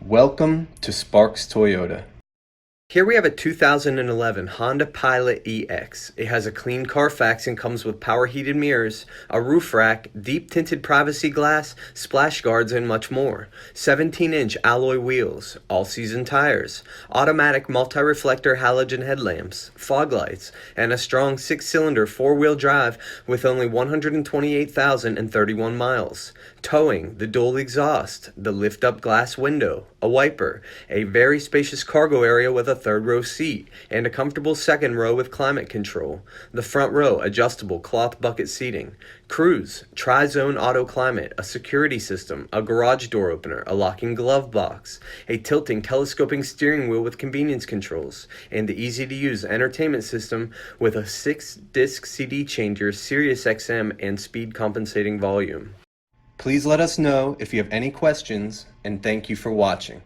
Welcome to Sparks Toyota. Here we have a 2011 Honda Pilot EX. It has a clean CARFAX and comes with power heated mirrors, a roof rack, deep tinted privacy glass, splash guards, and much more. 17-inch alloy wheels, all-season tires, automatic multi-reflector halogen headlamps, fog lights, and a strong 6-cylinder 4-wheel drive with only 128,031 miles. Towing, the dual exhaust, the lift-up glass window, a wiper, a very spacious cargo area with a third row seat, and a comfortable second row with climate control. The front row adjustable cloth bucket seating. Cruise, tri-zone auto climate, a security system, a garage door opener, a locking glove box, a tilting telescoping steering wheel with convenience controls, and the easy-to-use entertainment system with a 6-disc CD changer, SIRIUSXM, and speed compensating volume. Please let us know if you have any questions, and thank you for watching.